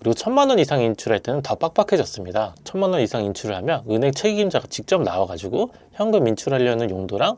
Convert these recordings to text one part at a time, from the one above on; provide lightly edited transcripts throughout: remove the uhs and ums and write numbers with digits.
그리고 1,000만 원 이상 인출할 때는 더 빡빡해졌습니다. 1,000만 원 이상 인출을 하면 은행 책임자가 직접 나와가지고 현금 인출하려는 용도랑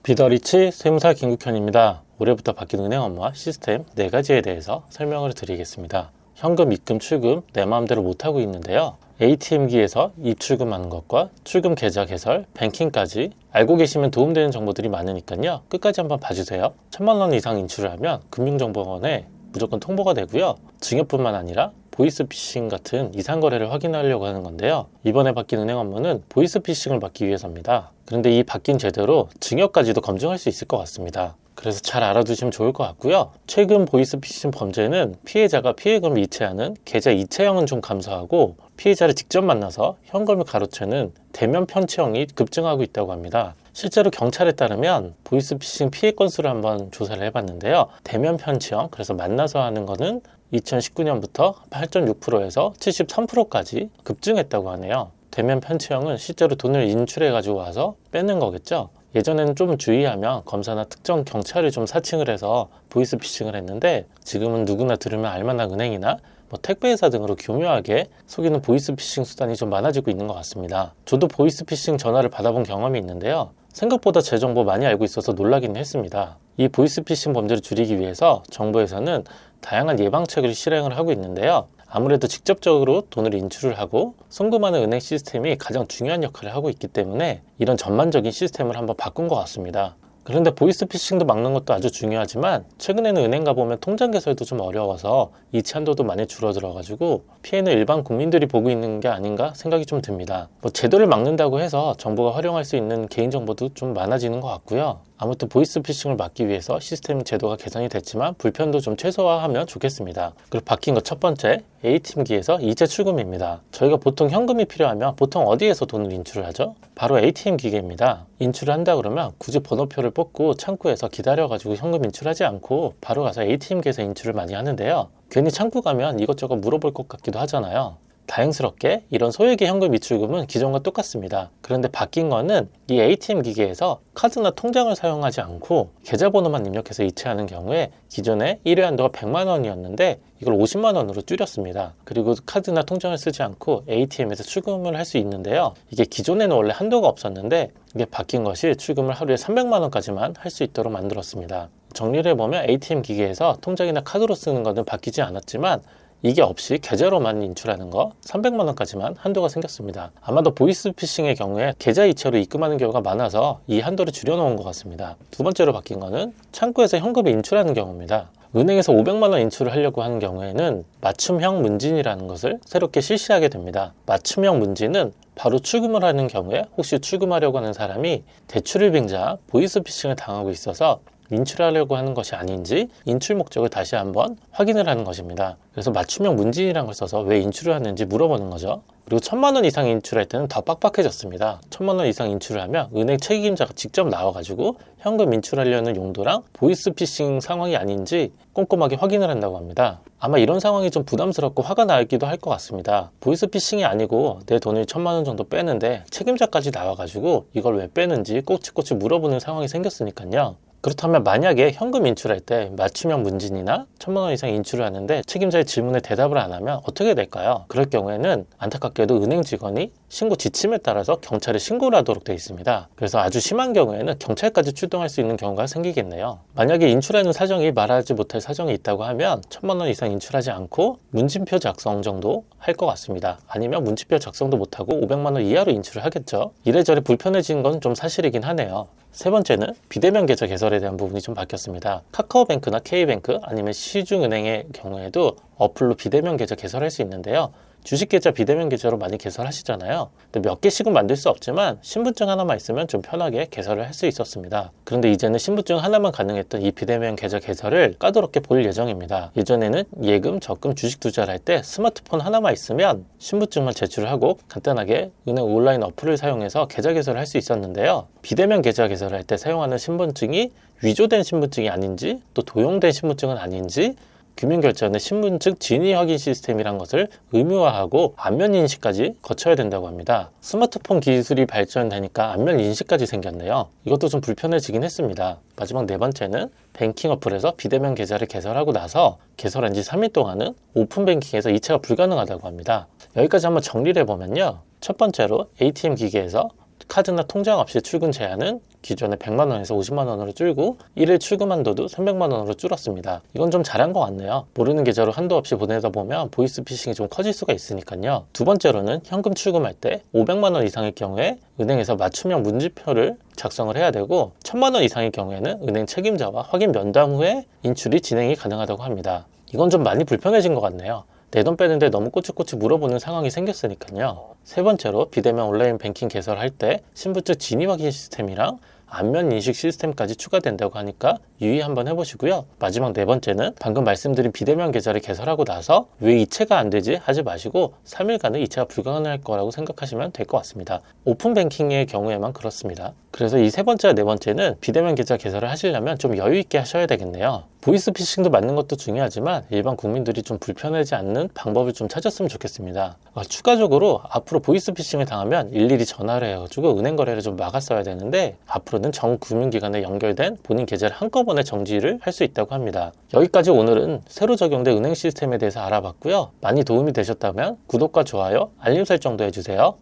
비더리치 세무사 김국현입니다. 올해부터 바뀐 은행 업무와 시스템 4가지에 대해서 설명을 드리겠습니다. 현금 입금, 출금 내 마음대로 못하고 있는데요. ATM기에서 입출금하는 것과 출금 계좌 개설, 뱅킹까지 알고 계시면 도움되는 정보들이 많으니까요. 끝까지 한번 봐주세요. 1,000만 원 이상 인출을 하면 금융정보원에 무조건 통보가 되고요. 증여뿐만 아니라 보이스피싱 같은 이상거래를 확인하려고 하는 건데요. 이번에 바뀐 은행 업무는 보이스피싱을 막기 위해서입니다. 그런데 이 바뀐 제도로 증여까지도 검증할 수 있을 것 같습니다. 그래서 잘 알아두시면 좋을 것 같고요. 최근 보이스피싱 범죄는 피해자가 피해금을 이체하는 계좌 이체형은 좀 감소하고 피해자를 직접 만나서 현금을 가로채는 대면 편취형이 급증하고 있다고 합니다. 실제로 경찰에 따르면 보이스피싱 피해 건수를 한번 조사를 해봤는데요. 대면 편취형, 그래서 만나서 하는 거는 2019년부터 8.6%에서 73%까지 급증했다고 하네요. 대면 편취형은 실제로 돈을 인출해 가지고 와서 빼는 거겠죠. 예전에는 좀 주의하면 검사나 특정 경찰을 좀 사칭을 해서 보이스피싱을 했는데 지금은 누구나 들으면 알만한 은행이나 택배회사 등으로 교묘하게 속이는 보이스피싱 수단이 좀 많아지고 있는 것 같습니다. 저도 보이스피싱 전화를 받아본 경험이 있는데요. 생각보다 제 정보 많이 알고 있어서 놀라기는 했습니다. 이 보이스피싱 범죄를 줄이기 위해서 정부에서는 다양한 예방책을 실행을 하고 있는데요. 아무래도 직접적으로 돈을 인출을 하고 송금하는 은행 시스템이 가장 중요한 역할을 하고 있기 때문에 이런 전반적인 시스템을 한번 바꾼 것 같습니다. 그런데 보이스피싱도 막는 것도 아주 중요하지만 최근에는 은행 가보면 통장 개설도 좀 어려워서 이체 한도도 많이 줄어들어가지고 피해는 일반 국민들이 보고 있는 게 아닌가 생각이 좀 듭니다. 제도를 막는다고 해서 정부가 활용할 수 있는 개인정보도 좀 많아지는 것 같고요. 아무튼 보이스피싱을 막기 위해서 시스템 제도가 개선이 됐지만 불편도 좀 최소화하면 좋겠습니다. 그리고 바뀐 것 첫 번째, ATM기에서 이체 출금입니다. 저희가 보통 현금이 필요하면 보통 어디에서 돈을 인출을 하죠? 바로 ATM 기계입니다. 인출을 한다 그러면 굳이 번호표를 뽑고 창구에서 기다려가지고 현금 인출하지 않고 바로 가서 ATM기에서 인출을 많이 하는데요. 괜히 창구 가면 이것저것 물어볼 것 같기도 하잖아요. 다행스럽게 이런 소액의 현금 입출금은 기존과 똑같습니다. 그런데 바뀐 거는 이 ATM 기계에서 카드나 통장을 사용하지 않고 계좌번호만 입력해서 이체하는 경우에 기존에 1회 한도가 100만 원이었는데 이걸 50만 원으로 줄였습니다. 그리고 카드나 통장을 쓰지 않고 ATM에서 출금을 할 수 있는데요. 이게 기존에는 원래 한도가 없었는데 이게 바뀐 것이 출금을 하루에 300만 원까지만 할 수 있도록 만들었습니다. 정리를 해보면 ATM 기계에서 통장이나 카드로 쓰는 것은 바뀌지 않았지만 이게 없이 계좌로만 인출하는 거 300만 원까지만 한도가 생겼습니다. 아마도 보이스피싱의 경우에 계좌 이체로 입금하는 경우가 많아서 이 한도를 줄여놓은 것 같습니다. 두 번째로 바뀐 거는 창구에서 현금을 인출하는 경우입니다. 은행에서 500만 원 인출을 하려고 하는 경우에는 맞춤형 문진이라는 것을 새롭게 실시하게 됩니다. 맞춤형 문진은 바로 출금을 하는 경우에 혹시 출금하려고 하는 사람이 대출을 빙자 보이스피싱을 당하고 있어서 인출하려고 하는 것이 아닌지 인출 목적을 다시 한번 확인을 하는 것입니다. 그래서 맞춤형 문진이라는 걸 써서 왜 인출을 하는지 물어보는 거죠. 그리고 1,000만 원 이상 인출할 때는 더 빡빡해졌습니다. 1,000만 원 이상 인출을 하면 은행 책임자가 직접 나와가지고 현금 인출하려는 용도랑 보이스피싱 상황이 아닌지 꼼꼼하게 확인을 한다고 합니다. 아마 이런 상황이 좀 부담스럽고 화가 나기도 할 것 같습니다. 보이스피싱이 아니고 내 돈을 1,000만 원 정도 빼는데 책임자까지 나와가지고 이걸 왜 빼는지 꼬치꼬치 물어보는 상황이 생겼으니까요. 그렇다면 만약에 현금 인출할 때 맞춤형 문진이나 1,000만 원 이상 인출을 하는데 책임자의 질문에 대답을 안 하면 어떻게 될까요? 그럴 경우에는 안타깝게도 은행 직원이 신고 지침에 따라서 경찰에 신고를 하도록 되어 있습니다. 그래서 아주 심한 경우에는 경찰까지 출동할 수 있는 경우가 생기겠네요. 만약에 인출하는 사정이 말하지 못할 사정이 있다고 하면 1,000만 원 이상 인출하지 않고 문진표 작성 정도 할 것 같습니다. 아니면 문진표 작성도 못하고 500만 원 이하로 인출을 하겠죠. 이래저래 불편해진 건 좀 사실이긴 하네요. 세 번째는 비대면 계좌 개설에 대한 부분이 좀 바뀌었습니다. 카카오뱅크나 K뱅크 아니면 시중은행의 경우에도 어플로 비대면 계좌 개설할 수 있는데요. 주식계좌 비대면 계좌로 많이 개설하시잖아요. 근데 몇 개씩은 만들 수 없지만 신분증 하나만 있으면 좀 편하게 개설을 할 수 있었습니다. 그런데 이제는 신분증 하나만 가능했던 이 비대면 계좌 개설을 까다롭게 볼 예정입니다. 예전에는 예금, 적금, 주식 투자를 할 때 스마트폰 하나만 있으면 신분증만 제출을 하고 간단하게 은행 온라인 어플을 사용해서 계좌 개설을 할 수 있었는데요. 비대면 계좌 개설할 때 사용하는 신분증이 위조된 신분증이 아닌지 또 도용된 신분증은 아닌지 금융결제원의 신분증 진위 확인 시스템이란 것을 의무화하고 안면 인식까지 거쳐야 된다고 합니다. 스마트폰 기술이 발전되니까 안면 인식까지 생겼네요. 이것도 좀 불편해지긴 했습니다. 마지막 네 번째는 뱅킹 어플에서 비대면 계좌를 개설하고 나서 개설한 지 3일 동안은 오픈 뱅킹에서 이체가 불가능하다고 합니다. 여기까지 한번 정리를 해보면요. 첫 번째로 ATM 기기에서 카드나 통장 없이 출금 제한은 기존의 100만 원에서 50만 원으로 줄고 1일 출금 한도도 300만 원으로 줄었습니다. 이건 좀 잘한 것 같네요. 모르는 계좌로 한도 없이 보내다 보면 보이스피싱이 좀 커질 수가 있으니까요. 두 번째로는 현금 출금할 때 500만 원 이상일 경우에 은행에서 맞춤형 문지표를 작성을 해야 되고 1000만 원 이상일 경우에는 은행 책임자와 확인 면담 후에 인출이 진행이 가능하다고 합니다. 이건 좀 많이 불편해진 것 같네요. 내 돈 빼는데 너무 꼬치꼬치 물어보는 상황이 생겼으니까요. 세 번째로 비대면 온라인 뱅킹 개설할 때 신분증 진위 확인 시스템이랑 안면 인식 시스템까지 추가된다고 하니까 유의 한번 해보시고요. 마지막 네 번째는 방금 말씀드린 비대면 계좌를 개설하고 나서 왜 이체가 안 되지 하지 마시고 3일간은 이체가 불가능할 거라고 생각하시면 될 것 같습니다. 오픈 뱅킹의 경우에만 그렇습니다. 그래서 이 세 번째와 네 번째는 비대면 계좌 개설을 하시려면 좀 여유 있게 하셔야 되겠네요. 보이스피싱도 맞는 것도 중요하지만 일반 국민들이 좀 불편하지 않는 방법을 좀 찾았으면 좋겠습니다. 추가적으로 앞으로 보이스피싱을 당하면 일일이 전화를 해가지고 은행 거래를 좀 막았어야 되는데 앞으로는 전 금융기관에 연결된 본인 계좌를 한꺼번에 정지를 할 수 있다고 합니다. 여기까지 오늘은 새로 적용된 은행 시스템에 대해서 알아봤고요. 많이 도움이 되셨다면 구독과 좋아요, 알림 설정도 해주세요.